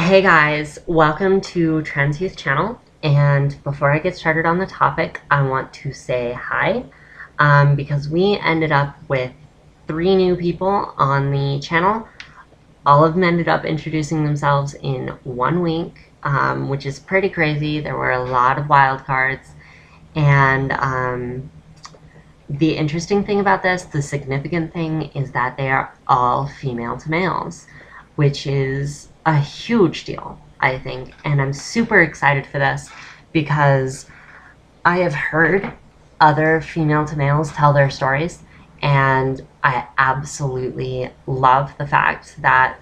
Hey guys, welcome to Trans Youth Channel. And before I get started on the topic, I want to say hi because we ended up with 3 new people on the channel. All of them ended up introducing themselves in 1 week, which is pretty crazy. There were a lot of wild cards, and the interesting thing about this, the significant thing, is that they are all female to males, which is a huge deal, I think. And I'm super excited for this because I have heard other female to males tell their stories, and I absolutely love the fact that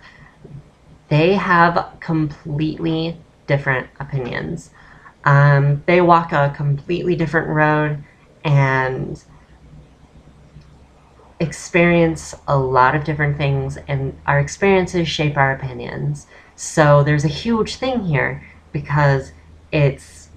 they have completely different opinions. They walk a completely different road and experience a lot of different things, and our experiences shape our opinions. So there's a huge thing here because it's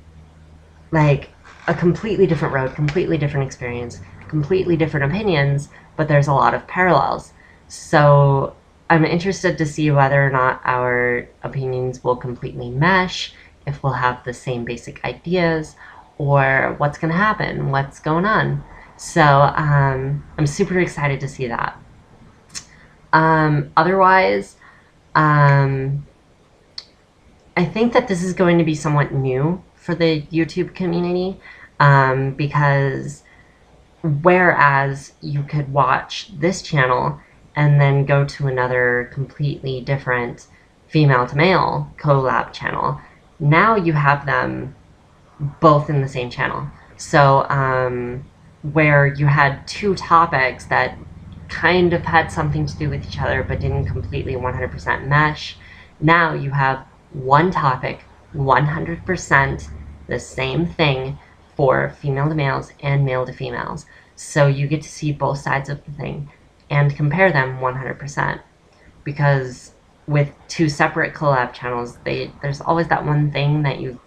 like a completely different road, completely different experience, completely different opinions, but there's a lot of parallels. So I'm interested to see whether or not our opinions will completely mesh, if we'll have the same basic ideas, or what's going to happen, what's going on. So I'm super excited to see that. Otherwise, I think that this is going to be somewhat new for the YouTube community because whereas you could watch this channel and then go to another completely different female to male collab channel, now you have them both in the same channel. So where you had 2 topics that kind of had something to do with each other but didn't completely 100% mesh, now you have 1 topic, 100% the same thing for female to males and male to females. So you get to see both sides of the thing and compare them 100%. Because with 2 separate collab channels, there's always that one thing that you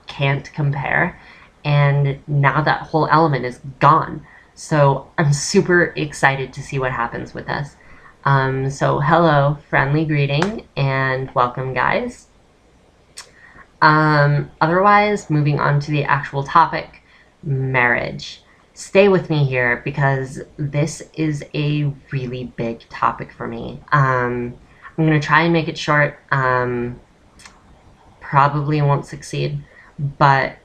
can't compare, and now that whole element is gone. So I'm super excited to see what happens with this. So hello, friendly greeting, and welcome, guys. Otherwise, moving on to the actual topic, marriage. Stay with me here because this is a really big topic for me. I'm going to try and make it short. Probably won't succeed, but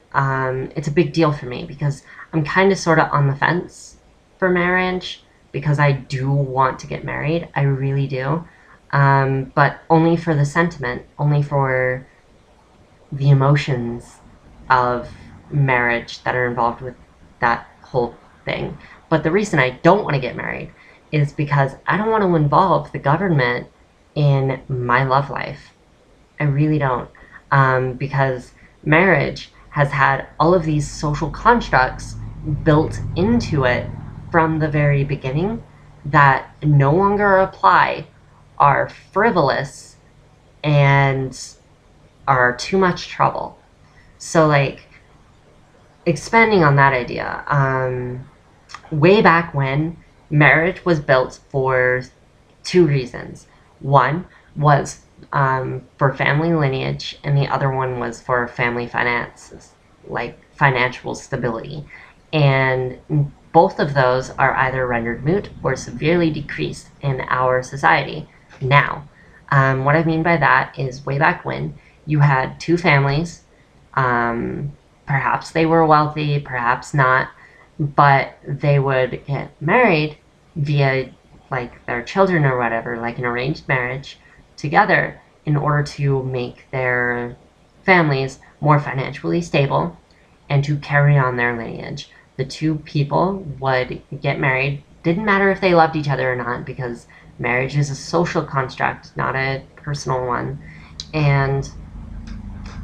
it's a big deal for me because I'm kind of sort of on the fence for marriage because I do want to get married. I really do. But only for the sentiment, only for the emotions of marriage that are involved with that whole thing. But the reason I don't want to get married is because I don't want to involve the government in my love life. I really don't. Because marriage has had all of these social constructs built into it from the very beginning that no longer apply, are frivolous, and are too much trouble. So, like, expanding on that idea, way back when, marriage was built for 2 reasons. One was for family lineage, and the other one was for family finances, like financial stability. And both of those are either rendered moot or severely decreased in our society now. What I mean by that is way back when, you had 2 families. Perhaps they were wealthy, perhaps not, but they would get married via like their children or whatever, like an arranged marriage, together in order to make their families more financially stable and to carry on their lineage. The 2 people would get married. Didn't matter if they loved each other or not, because marriage is a social construct, not a personal one. And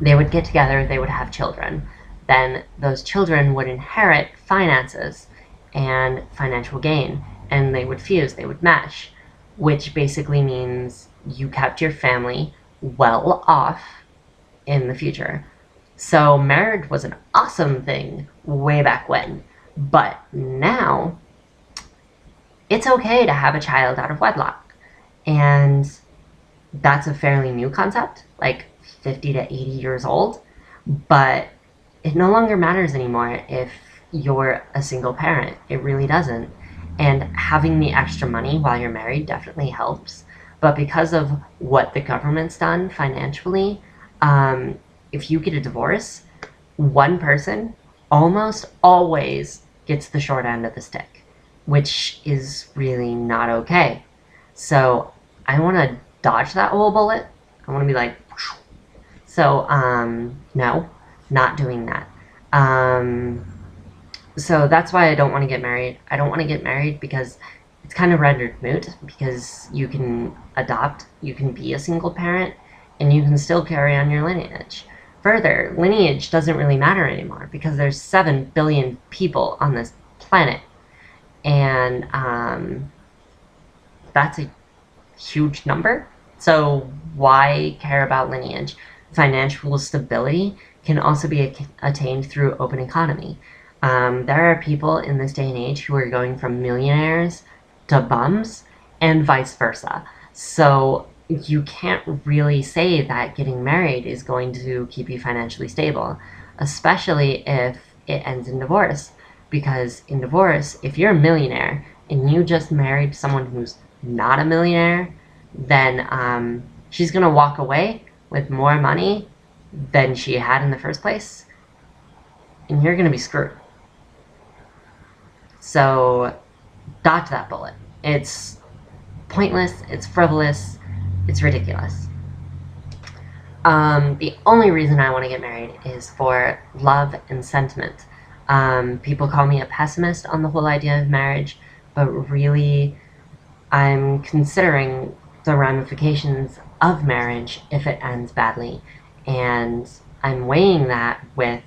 they would get together, they would have children. Then those children would inherit finances and financial gain, and they would fuse, they would mesh, which basically means you kept your family well off in the future. So marriage was an awesome thing way back when, but now it's okay to have a child out of wedlock. And that's a fairly new concept. Like 50 to 80 years old, but it no longer matters anymore if you're a single parent. It really doesn't. And having the extra money while you're married definitely helps. But because of what the government's done financially, if you get a divorce, one person almost always gets the short end of the stick, which is really not okay. So I want to dodge that whole bullet. I want to be like, so no, not doing that. So that's why I don't want to get married. I don't want to get married because it's kind of rendered moot, because you can adopt, you can be a single parent, and you can still carry on your lineage. Further, lineage doesn't really matter anymore because there's 7 billion people on this planet, and that's a huge number. So why care about lineage? Financial stability can also be attained through open economy. There are people in this day and age who are going from millionaires to bums and vice versa. So you can't really say that getting married is going to keep you financially stable, especially if it ends in divorce. Because in divorce, if you're a millionaire and you just married someone who's not a millionaire, then she's going to walk away with more money than she had in the first place, and you're going to be screwed. So dodge that bullet. It's pointless, it's frivolous, it's ridiculous. The only reason I want to get married is for love and sentiment. People call me a pessimist on the whole idea of marriage, but really I'm considering the ramifications of marriage if it ends badly, and I'm weighing that with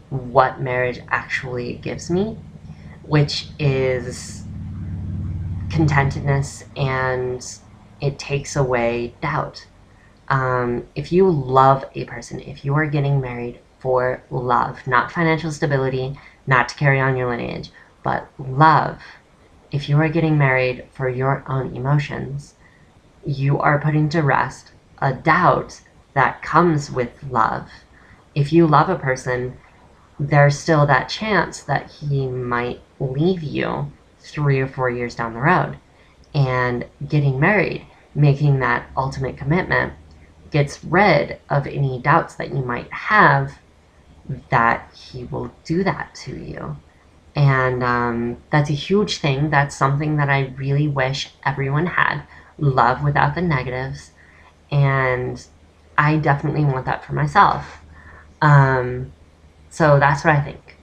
what marriage actually gives me, which is contentedness, and it takes away doubt. If you love a person, if you are getting married for love, not financial stability, not to carry on your lineage, but love, if you are getting married for your own emotions, you are putting to rest a doubt that comes with love. If you love a person, there's still that chance that he might leave you 3 or 4 years down the road. And getting married, making that ultimate commitment, gets rid of any doubts that you might have that he will do that to you. And that's a huge thing. That's something that I really wish everyone had. Love without the negatives. And I definitely want that for myself. So that's what I think.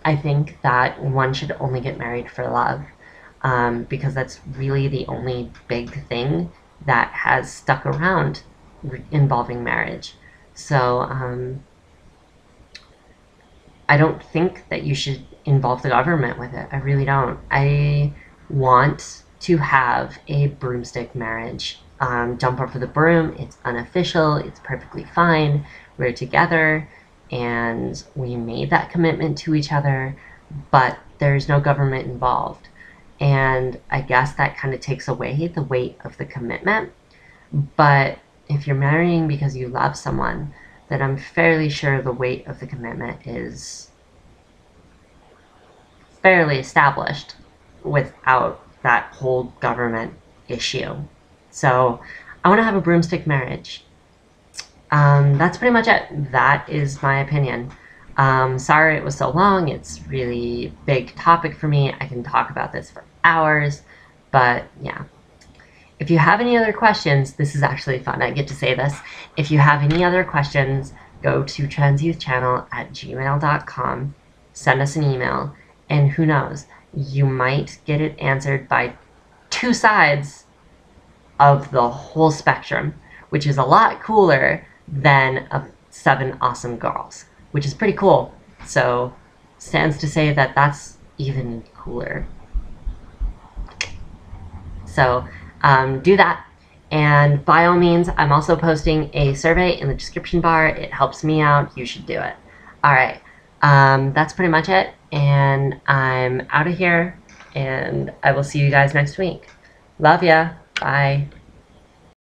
I think that one should only get married for love, because that's really the only big thing that has stuck around involving marriage. So I don't think that you should involve the government with it. I really don't. I want to have a broomstick marriage. Jump over the broom. It's unofficial. It's perfectly fine. We're together, and we made that commitment to each other, but there's no government involved. And I guess that kind of takes away the weight of the commitment. But if you're marrying because you love someone, then I'm fairly sure the weight of the commitment is fairly established without that whole government issue. So I want to have a broomstick marriage. That's pretty much it. That is my opinion. Sorry it was so long. It's really big topic for me. I can talk about this for hours, but yeah. If you have any other questions, this is actually fun. I get to say this. If you have any other questions, go to transyouthchannel@gmail.com, send us an email, and who knows, you might get it answered by 2 sides of the whole spectrum, which is a lot cooler than 7 awesome girls, which is pretty cool. So stands to say that that's even cooler. So do that. And by all means, I'm also posting a survey in the description bar. It helps me out. You should do it. All right. That's pretty much it. And I'm out of here. And I will see you guys next week. Love ya. Bye.